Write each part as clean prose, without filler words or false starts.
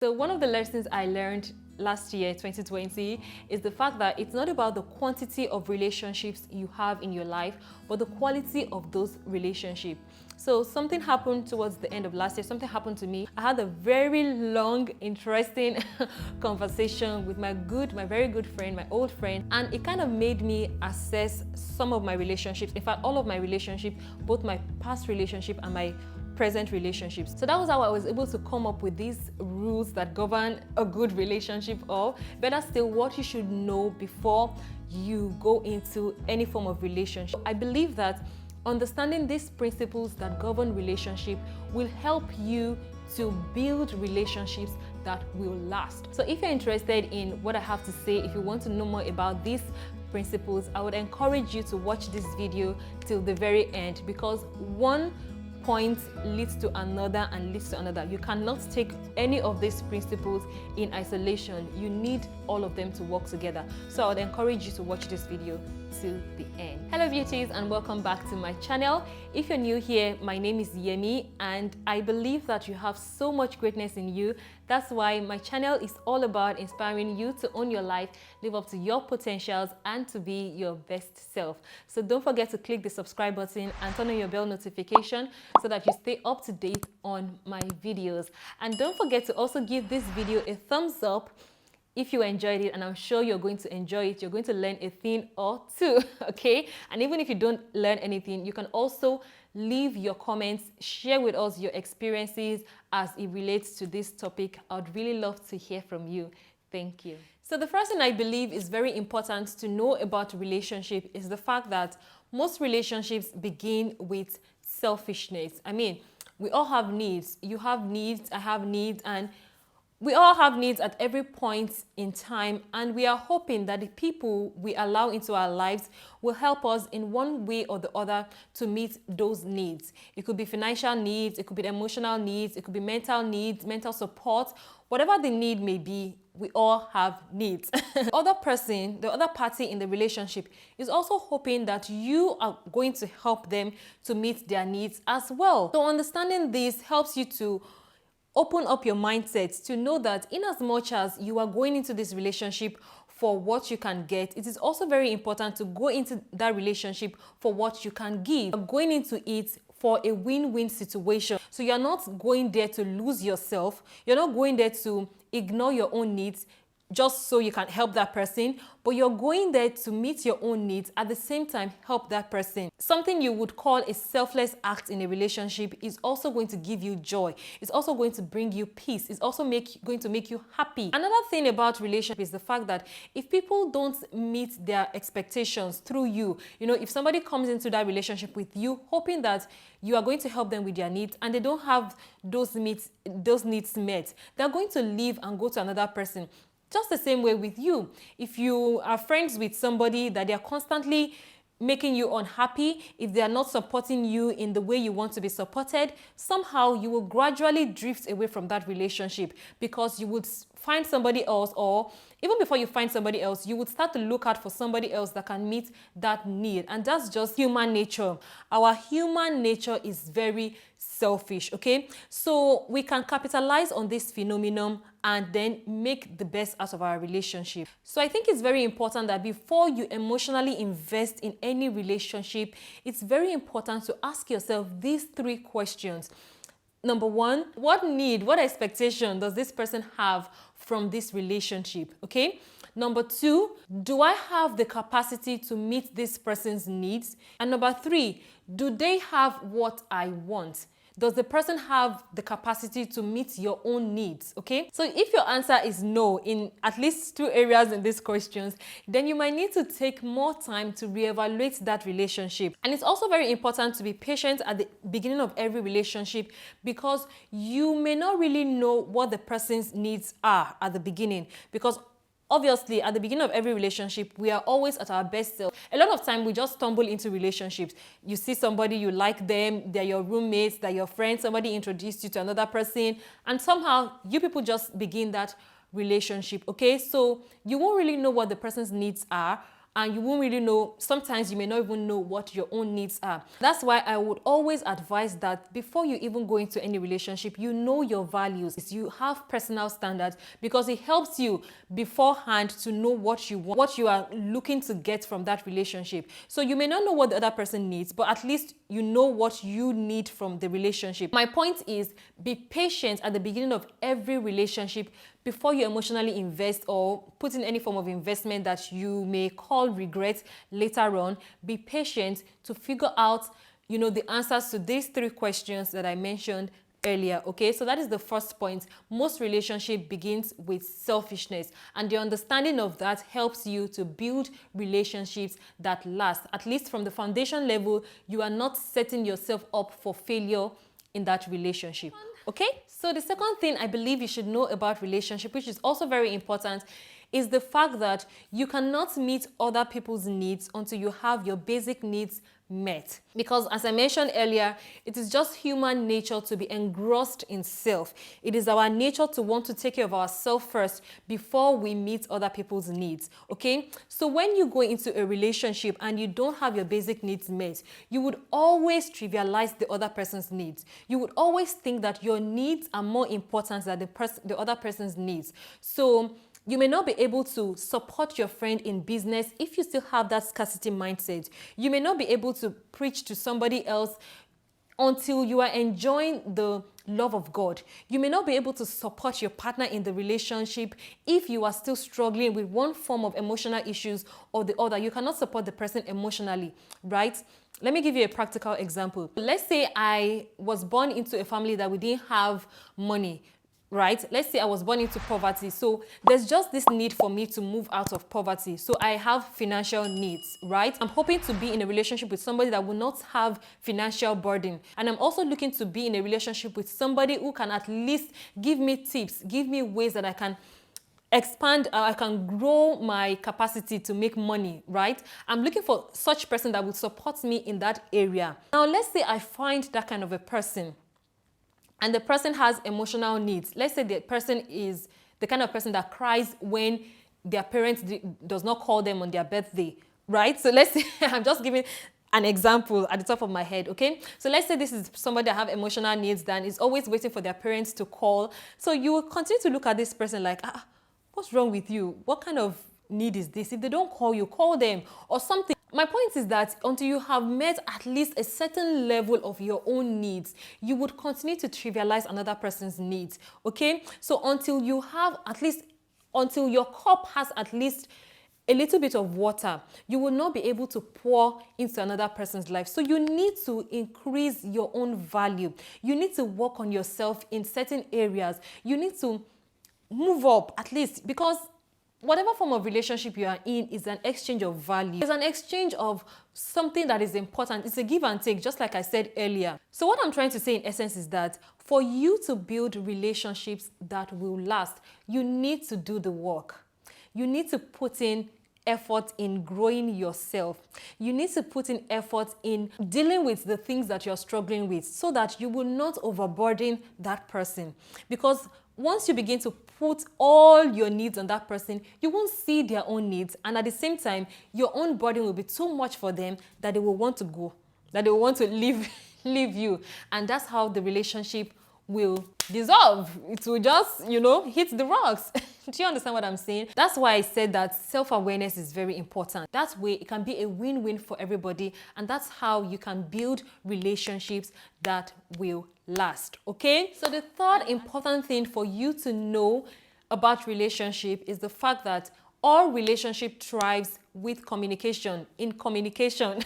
So one of the lessons I learned last year, 2020, is the fact that it's not about the quantity of relationships you have in your life, but the quality of those relationships. So something happened towards the end of last year, something happened to me. I had a very long, interesting conversation with my very good friend, my old friend, and it kind of made me assess some of my relationships. In fact, all of my relationships, both my past relationship and my present relationships. So that was how I was able to come up with these rules that govern a good relationship, or better still, what you should know before you go into any form of relationship. I believe that understanding these principles that govern relationship will help you to build relationships that will last. So if you're interested in what I have to say, if you want to know more about these principles, I would encourage you to watch this video till the very end, because one point leads to another and leads to another. You cannot take any of these principles in isolation. You need all of them to work together. So I would encourage you to watch this video till the end. Hello beauties, and welcome back to my channel. If you're new here, my name is Yemi, and I believe that you have so much greatness in you. That's why my channel is all about inspiring you to own your life, live up to your potentials, and to be your best self. So don't forget to click the subscribe button and turn on your bell notification so that you stay up to date on my videos. And don't forget to also give this video a thumbs up if you enjoyed it, and I'm sure you're going to enjoy it. You're going to learn a thing or two, okay? And even if you don't learn anything, you can also leave your comments, share with us your experiences as it relates to this topic. I'd really love to hear from you. Thank you. So the first thing I believe is very important to know about a relationship is the fact that most relationships begin with selfishness. I mean, we all have needs. You have needs, I have needs, and we all have needs at every point in time, and we are hoping that the people we allow into our lives will help us in one way or the other to meet those needs. It could be financial needs, it could be emotional needs, it could be mental needs, mental support, whatever the need may be. We all have needs. The other party in the relationship is also hoping that you are going to help them to meet their needs as well. So understanding this helps you to open up your mindset to know that in as much as you are going into this relationship for what you can get, it is also very important to go into that relationship for what you can give. You're going into it for a win-win situation. So you're not going there to lose yourself. You're not going there to ignore your own needs just so you can help that person, but you're going there to meet your own needs, at the same time help that person. Something you would call a selfless act in a relationship is also going to give you joy. It's also going to bring you peace. It's also going to make you happy. Another thing about relationship is the fact that if people don't meet their expectations through you, if somebody comes into that relationship with you hoping that you are going to help them with their needs and they don't have those needs met, they're going to leave and go to another person. Just the same way with you. If you are friends with somebody that they are constantly making you unhappy, if they are not supporting you in the way you want to be supported, somehow you will gradually drift away from that relationship, because you would find somebody else, or even before you find somebody else, you would start to look out for somebody else that can meet that need. And that's just human nature. Our human nature is very selfish, okay? So we can capitalize on this phenomenon and then make the best out of our relationship. So I think it's very important that before you emotionally invest in any relationship, it's very important to ask yourself these 3 questions. Number 1, what need, what expectation does this person have from this relationship, okay? Number 2, do I have the capacity to meet this person's needs? And number 3, do they have what I want? Does the person have the capacity to meet your own needs? Okay, so if your answer is no in at least 2 areas in these questions, then you might need to take more time to reevaluate that relationship. And it's also very important to be patient at the beginning of every relationship, because you may not really know what the person's needs are at the beginning, because obviously, at the beginning of every relationship, we are always at our best self. A lot of time, we just stumble into relationships. You see somebody, you like them, they're your roommates, they're your friends, somebody introduced you to another person, and somehow you people just begin that relationship, okay? So you won't really know what the person's needs are and you won't really know. Sometimes you may not even know what your own needs are. That's why I would always advise that before you even go into any relationship, you know your values. You have personal standards, because it helps you beforehand to know what you want, what you are looking to get from that relationship. So you may not know what the other person needs, but at least you know what you need from the relationship. My point is, be patient at the beginning of every relationship before you emotionally invest or put in any form of investment that you may call regret later on. Be patient to figure out, the answers to these 3 questions that I mentioned earlier. Okay, so that is the first point. Most relationship begins with selfishness, and the understanding of that helps you to build relationships that last. At least from the foundation level, you are not setting yourself up for failure in that relationship. Okay, so the second thing I believe you should know about relationship, which is also very important, is the fact that you cannot meet other people's needs until you have your basic needs met. Because as I mentioned earlier, it is just human nature to be engrossed in self. It is our nature to want to take care of ourselves first before we meet other people's needs. Okay, so when you go into a relationship and you don't have your basic needs met, you would always trivialize the other person's needs. You would always think that your needs are more important than the other person's needs. So you may not be able to support your friend in business if you still have that scarcity mindset. You may not be able to preach to somebody else until you are enjoying the love of God. You may not be able to support your partner in the relationship if you are still struggling with one form of emotional issues or the other. You cannot support the person emotionally, right? Let me give you a practical example. Let's say I was born into a family that we didn't have money. Right? Let's say I was born into poverty. So there's just this need for me to move out of poverty. So I have financial needs, right? I'm hoping to be in a relationship with somebody that will not have financial burden. And I'm also looking to be in a relationship with somebody who can at least give me tips, give me ways that I can expand, I can grow my capacity to make money, right? I'm looking for such person that will support me in that area. Now, let's say I find that kind of a person, and the person has emotional needs. Let's say the person is the kind of person that cries when their parents does not call them on their birthday, right? So let's say, I'm just giving an example at the top of my head, okay? So let's say this is somebody that have emotional needs that is always waiting for their parents to call. So you will continue to look at this person like, what's wrong with you? What kind of need is this? If they don't call you, call them or something. My point is that until you have met at least a certain level of your own needs, you would continue to trivialize another person's needs, okay? So until you have until your cup has at least a little bit of water, you will not be able to pour into another person's life. So you need to increase your own value. You need to work on yourself in certain areas. You need to move up at least, because whatever form of relationship you are in is an exchange of value. It's an exchange of something that is important. It's a give and take, just like I said earlier. So what I'm trying to say in essence is that for you to build relationships that will last, you need to do the work. You need to put in effort in growing yourself. You need to put in effort in dealing with the things that you're struggling with so that you will not overburden that person. Because once you begin to put all your needs on that person, you won't see their own needs. And at the same time, your own burden will be too much for them that they will want to go, that they will want to leave you. And that's how the relationship will dissolve. It will just, hit the rocks. Do you understand what I'm saying? That's why I said that self-awareness is very important. That way, it can be a win-win for everybody. And that's how you can build relationships that will last, okay? So the third important thing for you to know about relationship is the fact that all relationship thrives with communication. In communication,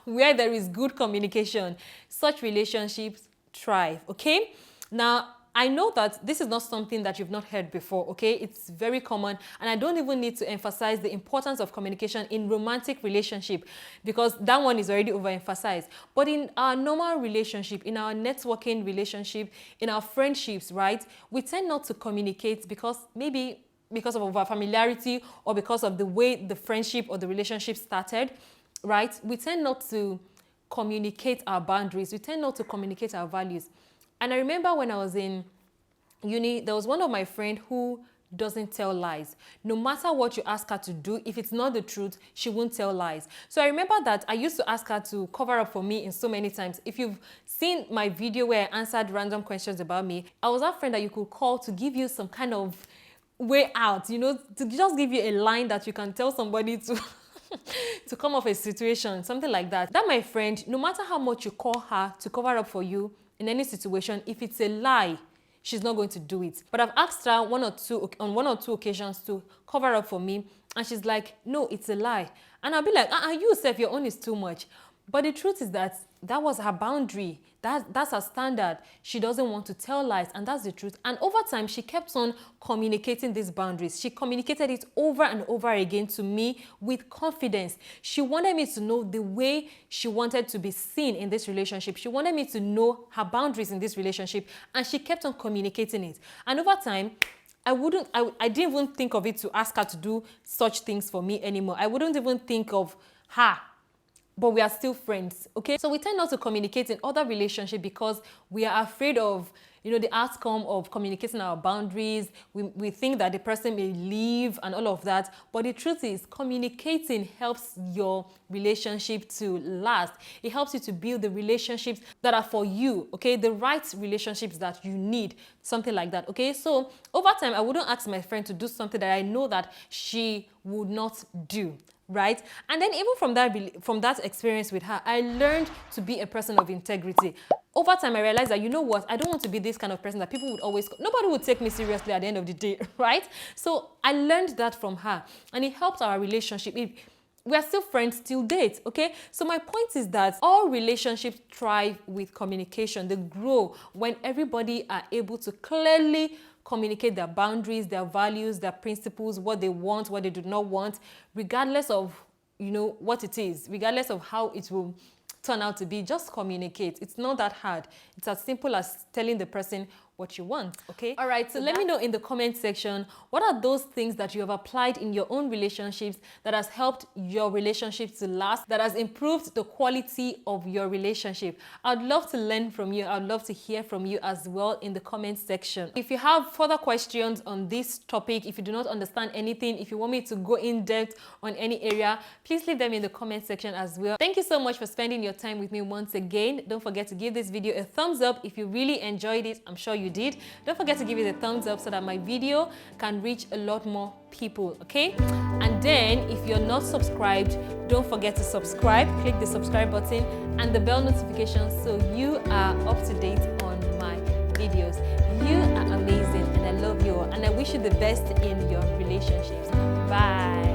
where there is good communication, such relationships thrive, okay? Now, I know that this is not something that you've not heard before, okay? It's very common, and I don't even need to emphasize the importance of communication in romantic relationship because that one is already overemphasized. But in our normal relationship, in our networking relationship, in our friendships, right, we tend not to communicate because of our familiarity or because of the way the friendship or the relationship started, right? We tend not to communicate our boundaries. We tend not to communicate our values. And I remember when I was in uni, there was one of my friends who doesn't tell lies. No matter what you ask her to do, if it's not the truth, she won't tell lies. So I remember that I used to ask her to cover up for me in so many times. If you've seen my video where I answered random questions about me, I was that friend that you could call to give you some kind of way out, you know, to just give you a line that you can tell somebody to to come off a situation, something like that. That, my friend, no matter how much you call her to cover up for you in any situation, if it's a lie, she's not going to do it. But I've asked her on one or two occasions to cover up for me, and she's like, no, it's a lie. And I'll be like, you self, your own is too much. But the truth is that that was her boundary. That's her standard. She doesn't want to tell lies, and that's the truth. And over time, she kept on communicating these boundaries. She communicated it over and over again to me with confidence. She wanted me to know the way she wanted to be seen in this relationship. She wanted me to know her boundaries in this relationship, and she kept on communicating it. And over time, I didn't even think of it to ask her to do such things for me anymore. I wouldn't even think of her, but we are still friends, okay? So we tend not to communicate in other relationships because we are afraid of, you know, the outcome of communicating our boundaries. We think that the person may leave and all of that. But the truth is, communicating helps your relationship to last. It helps you to build the relationships that are for you, okay? The right relationships that you need, something like that, okay? So over time, I wouldn't ask my friend to do something that I know that she would not do. Right? And then even from that experience with her, I learned to be a person of integrity. Over time, I realized that, you know what, I don't want to be this kind of person that people would always, nobody would take me seriously at the end of the day, right? So I learned that from her, and it helped our relationship. We are still friends, still date, okay? So my point is that all relationships thrive with communication. They grow when everybody are able to clearly communicate their boundaries, their values, their principles, what they want, what they do not want, regardless of, you know, what it is, regardless of how it will turn out to be. Just communicate. It's not that hard. It's as simple as telling the person what you want, okay? All right, so let me know in the comment section, what are those things that you have applied in your own relationships that has helped your relationship to last, that has improved the quality of your relationship? I'd love to learn from you. I'd love to hear from you as well in the comment section. If you have further questions on this topic, if you do not understand anything, if you want me to go in depth on any area, please leave them in the comment section as well. Thank you so much for spending your time with me once again. Don't forget to give this video a thumbs up if you really enjoyed it. I'm sure you did. Don't forget to give it a thumbs up so that my video can reach a lot more people, okay? And then if you're not subscribed, don't forget to subscribe. Click the subscribe button and the bell notification so you are up to date on my videos. You are amazing, and I love you all, and I wish you the best in your relationships. Bye.